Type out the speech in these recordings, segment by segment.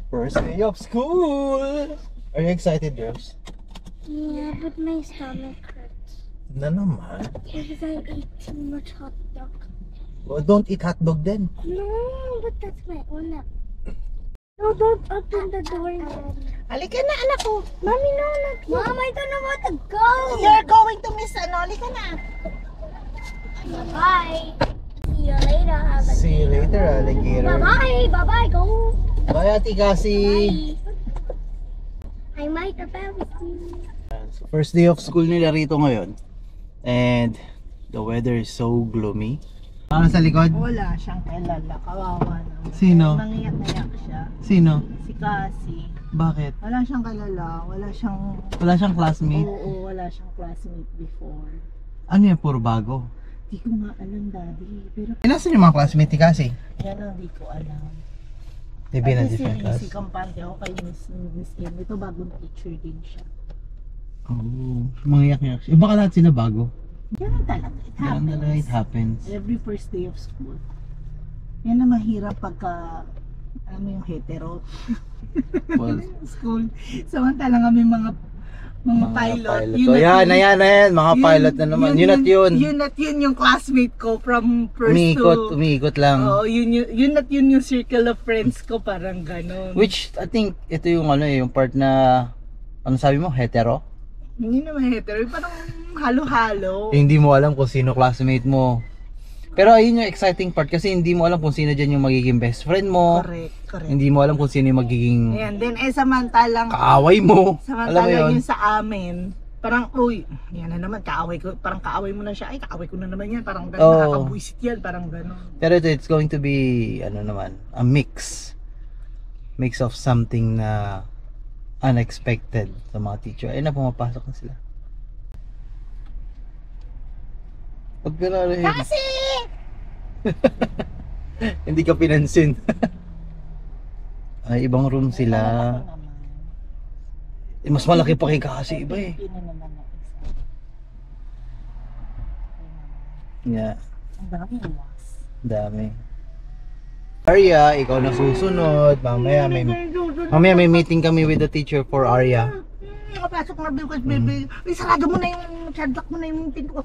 First day of school! Are you excited, girls? Yeah, but my stomach hurts. Na naman. Because I ate too much hot dog. Well, don't eat hot dog then. No, but that's my own. No, don't open the door. Halika na, anak ko. Mommy, no, not Mom, I don't know where to go. You're going to miss halika na. Bye. See you later. See you later, alligator. Bye-bye. Bye-bye. Go. Bye, Ate Cassie. Bye. I might embarrass you. First day of school nila rito ngayon. And the weather is so gloomy. Ano sa likod? Wala siyang kilala, kawawa naman. Sino? Nangiyak-nayak siya. Sino? Si Cassie. Bakit? Wala siyang kilala, wala siyang classmate? Oo, wala siyang classmate before. Ano yan? Puro bago? Di ko nga alam, Daddy. Pero Nasaan yung mga classmate ni Cassie? yan ang di ko alam. Maybe na Kasi different class. si Kampante ako kay Miss Kim. Ito bagong teacher din siya. Oh, mangiyak-iyak siya. Baka lahat sila bago. Yan ang talaga. It Ganun happens. talaga, it happens. Every first day of school. Yan ang mahirap pagka alam mo yung hetero Well, school. Samantalang kami mga pilot. So yan, mga pilot na naman. Yun at yun. Yun at yun yung classmate ko from first Umiikot lang. Oo, yun at yun yung circle of friends ko, parang ganon. Which, I think, ito yung yung part na, ano sabi mo, hetero? Hindi naman hetero, parang halo-halo. Hindi mo alam kung sino classmate mo. Pero ayun yung exciting part kasi hindi mo alam kung sino dyan yung magiging best friend mo. Correct. Hindi mo alam kung sino yung magiging Ayan, then samantalang kaaway mo. Alam mo yun? yung sa amin, parang, uy, yan na naman, kaaway ko, parang kaaway mo na siya, ay kaaway ko na naman yan, parang gano'n, Oo. nakakabuisit yan, parang gano'n. Pero it's going to be, ano naman, a mix. Mix of something na unexpected sa mga teacher. Ayun na, pumapasok na sila. Pagkararahin. Kasi! Hindi ka pinansin. Ay, ibang room sila. Mas malaki pa kay kasi iba eh. Yeah, Ang dami uwas. dami. Arya, ikaw na susunod. Mamaya may meeting kami with the teacher for Arya. Nakapasok na Bill, baby. Sarado mo na yung, sadlock mo na yung pinto ko.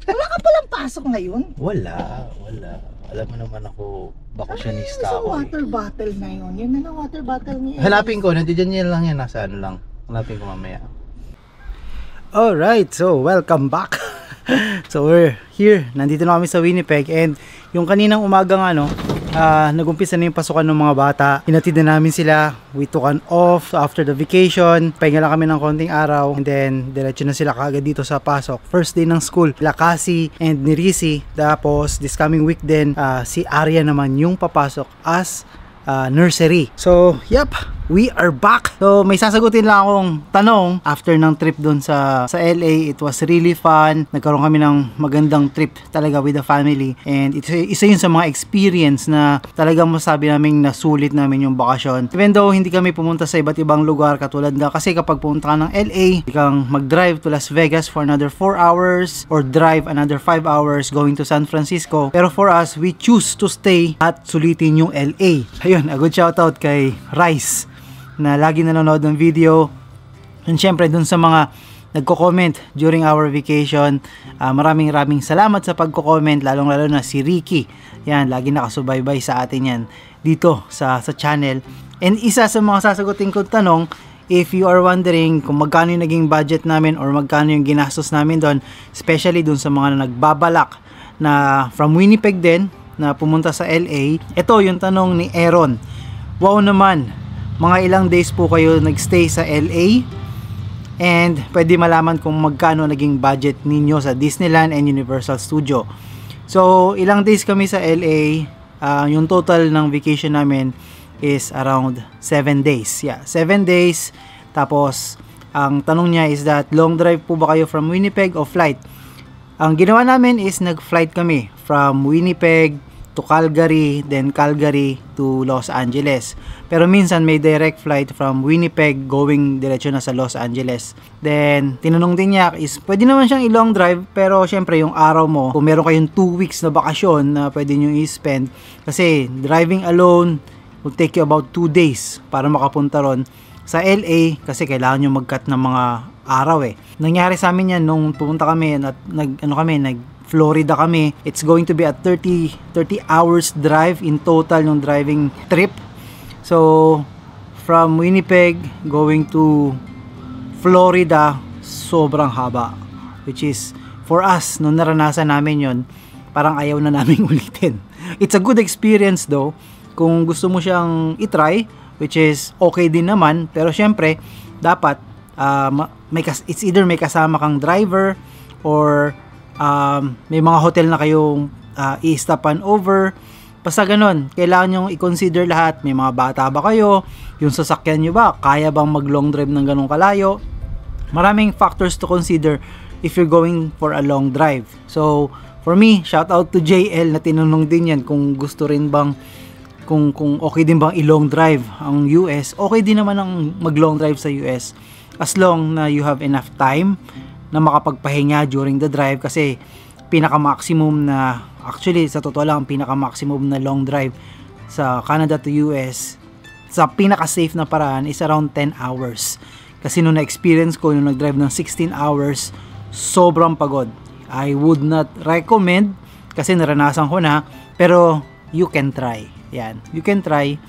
Wala ka palang pasok ngayon? Wala. Alam mo naman ako, bakasyon-ista Sa ako. water bottle na yun. Yan na lang water bottle niya. Hanapin ko, nandiyan yan lang yan, nasa ano lang. Hanapin ko mamaya. Alright, so welcome back. So we're here, nandito na kami sa Winnipeg and yung kaninang umaga nga nag-umpisa na yung pasukan ng mga bata. Hinatid na namin sila. We took an off after the vacation. Pahinga lang kami ng konting araw and then diretso na sila kaagad dito sa pasok. First day ng school, la Cassie and ni Risi. Tapos this coming week din, si Arya naman yung papasok as nursery. So, yep, we are back. So, may sasagutin lang akong tanong after ng trip dun sa LA. It was really fun. Nagkaroon kami ng magandang trip talaga with the family. And isa yun sa mga experience na talagang masabi namin nasulit namin yung bakasyon. Even though hindi kami pumunta sa iba't ibang lugar katulad na kasi kapag pumunta ka ng LA, hindi kang mag-drive to Las Vegas for another 4 hours or drive another 5 hours going to San Francisco. Pero for us, we choose to stay at sulitin yung LA. Ayun, a good shoutout kay Rice na lagi nanonood ng video. And syempre dun sa mga nagko-comment during our vacation, maraming salamat sa pagko-comment, lalong-lalo na si Ricky. Yan, lagi nakasubaybay sa atin yan dito sa channel. And isa sa mga sasagutin kong tanong, if you are wondering kung magkano yung naging budget namin or magkano yung ginastos namin doon, especially dun sa mga nagbabalak na from Winnipeg din na pumunta sa LA, ito yung tanong ni Aaron. Wow naman, mga ilang days po kayo nagstay sa LA? And pwede malaman kung magkano naging budget ninyo sa Disneyland and Universal Studio. So, ilang days kami sa LA, yung total ng vacation namin is around 7 days. Yeah, 7 days. Tapos, ang tanong niya is that, long drive po ba kayo from Winnipeg o flight? Ang ginawa namin is nag-flight kami from Winnipeg to Calgary, then Calgary to Los Angeles. Pero minsan may direct flight from Winnipeg going diretso na sa Los Angeles. Then, tinanong din niya is pwede naman siyang i-long drive, pero syempre yung araw mo, kung meron kayong 2 weeks na bakasyon na pwede nyo i-spend, kasi driving alone will take you about 2 days para makapunta ron sa LA kasi kailangan nyo mag-cut ng mga araw eh. Nangyari sa amin yan nung pumunta kami at nag Florida kami. It's going to be a 30 hours drive in total yung driving trip. So from Winnipeg going to Florida, sobrang haba, which is for us nung naranasan namin yon, parang ayaw na namin ulitin. It's a good experience though kung gusto mo siyang itry, which is okay din naman, pero syempre dapat it's either may kasama kang driver or may mga hotel na kayong i-stopan over. Basta ganun, kailangan nyong i-consider lahat. May mga bata ba kayo? Yung sasakyan nyo ba? Kaya bang mag long drive ng ganung kalayo? Maraming factors to consider if you're going for a long drive. So for me, shout out to JL na tinanong din yan kung gusto rin bang kung okay din bang i-long drive ang US. Okay din naman ang mag-long drive sa US as long na you have enough time na makapagpahinga during the drive, kasi pinaka-maximum na, actually sa totoo lang, pinaka-maximum na long drive sa Canada to US sa pinaka-safe na paraan is around 10 hours. Kasi nung na-experience ko, nung nag-drive ng 16 hours, sobrang pagod. I would not recommend kasi naranasan ko na, pero you can try. Yan, you can try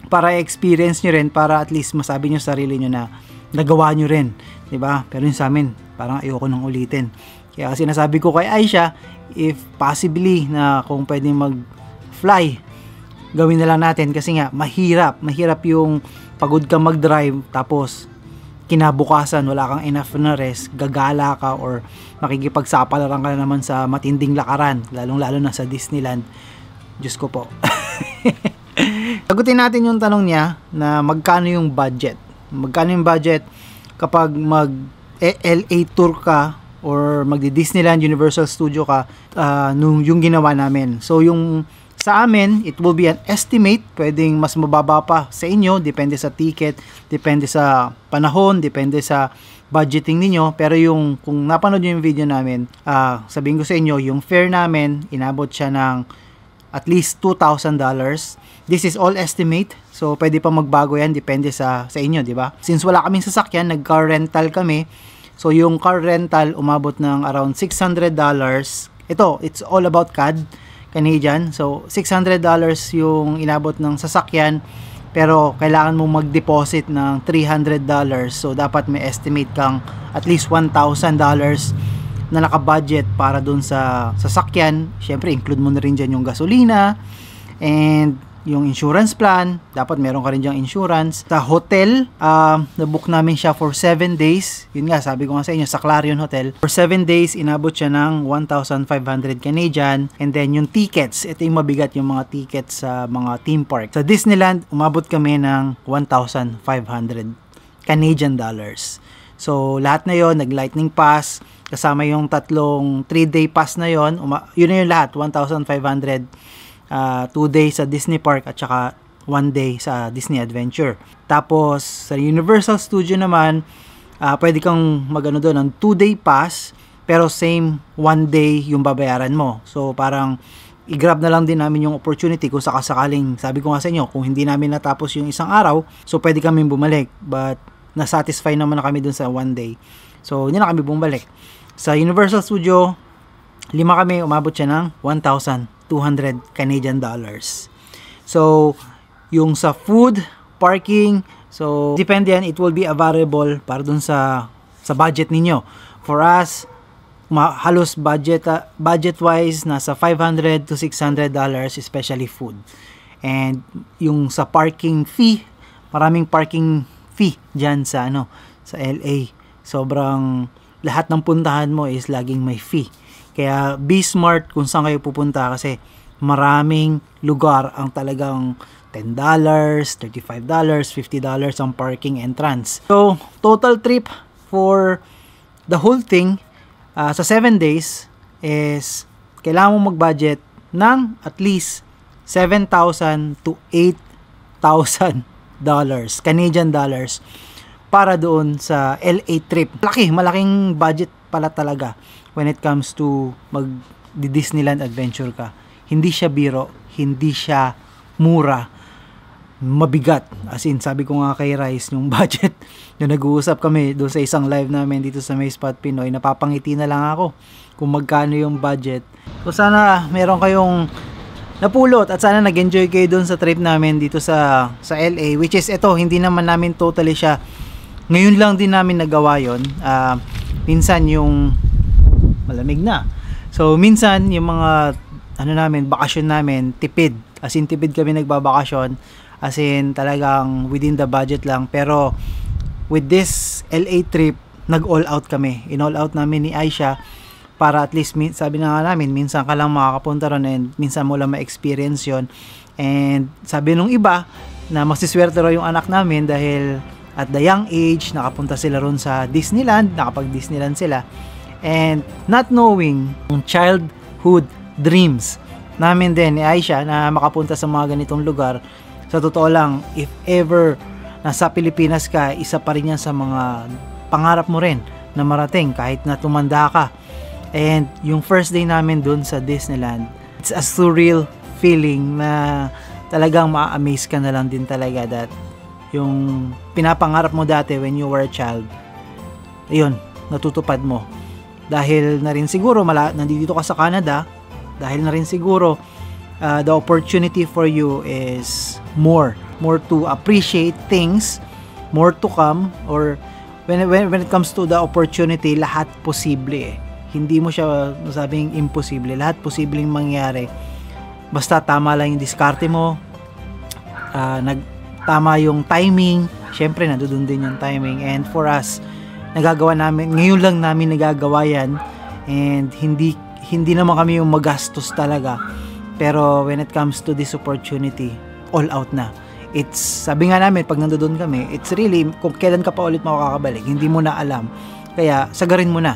para experience nyo rin, para at least masabi nyo sa sarili nyo na nagawa nyo rin, diba? Pero yun sa amin, parang ayoko nang ulitin. Kaya sinasabi ko kay Aisha, if possibly na kung pwedeng mag-fly, gawin na lang natin, kasi nga mahirap yung pagod ka mag-drive tapos kinabukasan wala kang enough na rest, gagala ka or makikipagsapalaran ka na naman sa matinding lakaran, lalong-lalo na sa Disneyland. Diyos ko po. Sagutin natin yung tanong niya na magkano yung budget. Magkano yung budget kapag mag-LA tour ka or magdi-Disneyland, Universal Studio ka, yung ginawa namin. So yung sa amin, it will be an estimate, pwedeng mas mababa pa sa inyo, depende sa ticket, depende sa panahon, depende sa budgeting ninyo. Pero yung, kung napanood nyo yung video namin, sabihin ko sa inyo, yung fare namin, inabot siya ng at least $2,000. This is all estimate, so pwede pa magbago yan, depende sa inyo, di ba? Since wala kaming sasakyan, nag-car rental kami. So yung car rental, umabot ng around $600. Ito, it's all about CAD, Canadian. So, $600 yung inabot ng sasakyan, pero kailangan mo mag-deposit ng $300. So, dapat may estimate kang at least $1,000 na naka-budget para dun sa sasakyan. Siyempre, include mo na rin dyan yung gasolina and yung insurance plan. Dapat meron ka rin dyang insurance. Sa hotel, na-book namin siya for 7 days. Yun nga, sabi ko nga sa inyo, sa Clarion Hotel. For 7 days, inabot siya ng 1,500 Canadian. And then, yung tickets, ito yung mabigat, yung mga tickets sa mga theme park. Sa Disneyland, umabot kami ng 1,500 Canadian dollars. So, lahat na yon, nag-lightning pass, kasama yung tatlong 3-day pass na yon, yun na yung lahat, 1,500. 2 days sa Disney Park at saka 1 day sa Disney Adventure. Tapos sa Universal Studio naman, pwede kang magano doon ng 2-day pass, pero same 1 day yung babayaran mo. So parang i-grab na lang din namin yung opportunity kung sakasakaling, sabi ko nga sa inyo, kung hindi namin natapos yung isang araw, so pwede kami bumalik, but na-satisfy naman na kami dun sa 1 day. So hindi na kami bumalik. Sa Universal Studio, 5 kami, umabot siya ng 1,200 Canadian dollars. So, yung sa food, parking, so depende yan, it will be a variable para dun sa budget ninyo. For us, halos budget wise nasa $500 to $600, especially food. And yung sa parking fee, maraming parking fee diyan sa sa LA. Sobrang lahat ng puntahan mo is laging may fee. Kaya be smart kung saan kayo pupunta, kasi maraming lugar ang talagang $10, $35, $50 ang parking entrance. So, total trip for the whole thing sa 7 days is kailangan mo mag-budget ng at least $7,000 to $8,000 Canadian dollars para doon sa LA trip. Malaking budget pala talaga when it comes to mag-Disneyland adventure ka. Hindi siya biro, hindi siya mura. mabigat. As in, sabi ko nga kay Rice, yung budget, yung nag-uusap kami doon sa isang live namin dito sa May Spot Pinoy, napapangiti na lang ako kung magkano yung budget. So sana meron kayong napulot at sana nag-enjoy kayo doon sa trip namin dito sa LA, which is ito, hindi naman namin totally siya. Ngayon lang din namin nagawa yon. Minsan yung malamig na. So minsan yung mga bakasyon namin, tipid. As in tipid kami nagbabakasyon. As in talagang within the budget lang. Pero with this LA trip, nag-all out kami. In-all out namin ni Aisha para at least, sabi na nga namin, minsan ka lang makakapunta ron and minsan mo lang ma-experience yon. And sabi nung iba na masiswerte raw yung anak namin dahil at the young age, nakapunta sila ron sa Disneyland, nakapag-Disneyland sila. And not knowing yung childhood dreams namin din ni Aisha na makapunta sa mga ganitong lugar. Sa totoo lang, if ever nasa Pilipinas ka, isa pa rin yan sa mga pangarap mo rin na marating kahit na tumanda ka. And yung first day namin dun sa Disneyland, it's a surreal feeling na talagang ma-amaze ka na lang din talaga that yung pinapangarap mo dati when you were a child, ayun, natutupad mo. Dahil na rin siguro, nandito ka sa Canada, dahil na rin siguro, the opportunity for you is more to appreciate things, more to come, or when it comes to the opportunity, lahat posible eh. Hindi mo siya masabing imposible, lahat posibleng mangyari. Basta tama lang yung diskarte mo, tama yung timing, syempre nandoon din yung timing. And for us, nagagawa namin, ngayon lang namin nagagawa yan, and hindi naman kami yung magastos talaga. Pero when it comes to this opportunity, all out na. It's, sabi nga namin, pag nandoon kami, it's really, kung kailan ka pa ulit makakabalik, hindi mo na alam. Kaya, sagarin mo na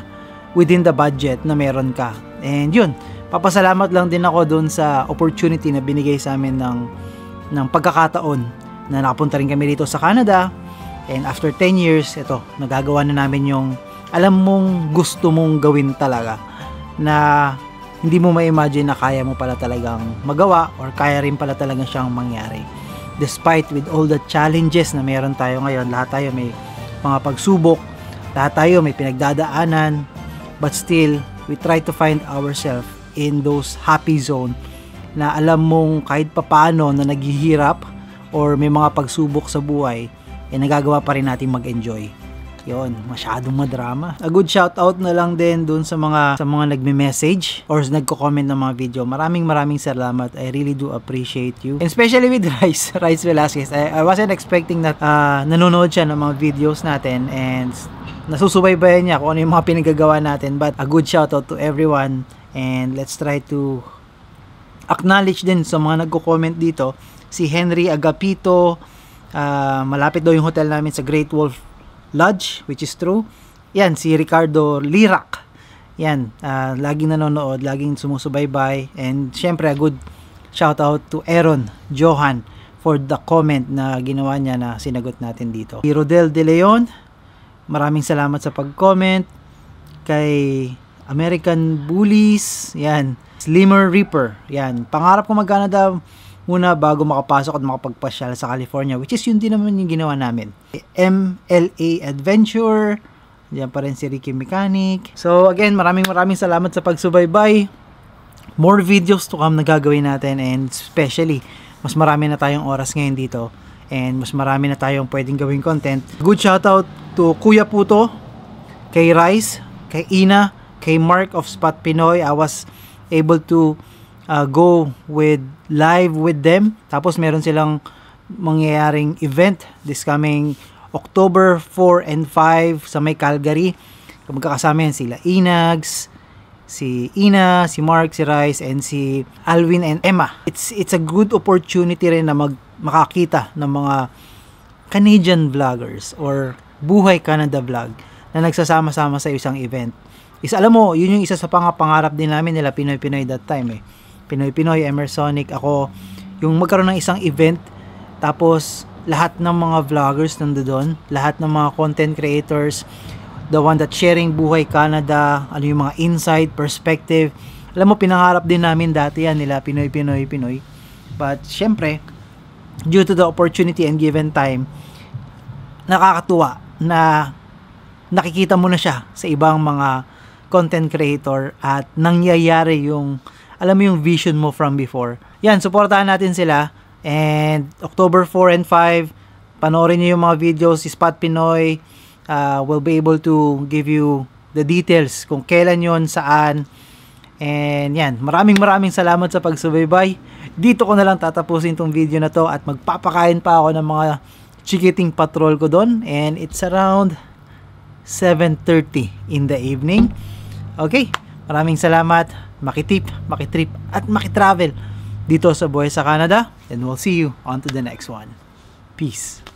within the budget na meron ka. And yun, papasalamat lang din ako doon sa opportunity na binigay sa amin ng pagkakataon na nakapunta rin kami dito sa Canada. And after 10 years, ito, nagagawa na namin yung alam mong gusto mong gawin talaga, na hindi mo ma-imagine na kaya mo pala talagang magawa or kaya rin pala talaga siyang mangyari. Despite with all the challenges na meron tayo ngayon, lahat tayo may mga pagsubok, lahat tayo may pinagdadaanan, but still, we try to find ourselves in those happy zone na alam mong kahit papaano na naghihirap or may mga pagsubok sa buhay, nagagawa pa rin natin mag-enjoy. Yun, masyadong madrama. A good shout out na lang din dun sa mga nagme-message or nagko-comment ng mga video. Maraming salamat. I really do appreciate you. And especially with Rice Velasquez. I wasn't expecting that nanonood siya ng mga videos natin and nasusubaybayan niya kung ano yung mga pinagagawa natin. But a good shout out to everyone, and let's try to acknowledge din sa mga nagko-comment dito. Si Henry Agapito, malapit daw yung hotel namin sa Great Wolf Lodge, which is true. Yan, si Ricardo Lirac. Yan, laging nanonood, laging sumusubaybay. And syempre, a good shout out to Aaron Johan for the comment na ginawa niya na sinagot natin dito. Si Rodel De Leon, maraming salamat sa pag-comment. Kay American Bullies, yan. Slimmer Reaper, yan. Pangarap ko mag-Canada muna bago makapasok at makapagpasyal sa California, which is yun din naman yung ginawa namin. MLA Adventure, diyan pa rin si Ricky Mechanic. So again, maraming salamat sa pagsubaybay. More videos to come na gagawin natin, and especially, mas marami na tayong oras ngayon dito, and mas marami na tayong pwedeng gawing content. Good shoutout to Kuya Puto, kay Rice, kay Ina, kay Mark of Spot Pinoy. I was able to go live with them. Tapos meron silang mangyayaring event this coming October 4 and 5 sa may Calgary. Magkakasama yan sila Inags, si Ina, si Mark, si Rice, and si Alwin and Emma. It's a good opportunity rin na makakita ng mga Canadian vloggers or Buhay Canada Vlog na nagsasama-sama sa isang event. Alam mo, yun yung isa sa pangarap din namin nila Pinoy that time eh. Pinoy, Emersonic, ako, yung magkaroon ng isang event, tapos lahat ng mga vloggers nandoon, lahat ng mga content creators, the one that sharing Buhay Canada, ano yung mga insight, perspective. Alam mo, pinangarap din namin dati yan nila Pinoy. But syempre, due to the opportunity and given time, nakakatuwa na nakikita mo na siya sa ibang mga content creator at nangyayari yung, alam mo yung vision mo from before. Yan, supportahan natin sila. And October 4 and 5, panoorin nyo yung mga videos. Si Spot Pinoy will be able to give you the details kung kailan yon, saan. And yan, maraming salamat sa pagsubaybay. Dito ko na lang tatapusin tong video na to at magpapakain pa ako ng mga chikiting patrol ko doon. And it's around 7:30 in the evening. Okay, maraming salamat. Makitip, makitrip at makitravel dito sa Buhay sa Canada. And we'll see you on to the next one. Peace.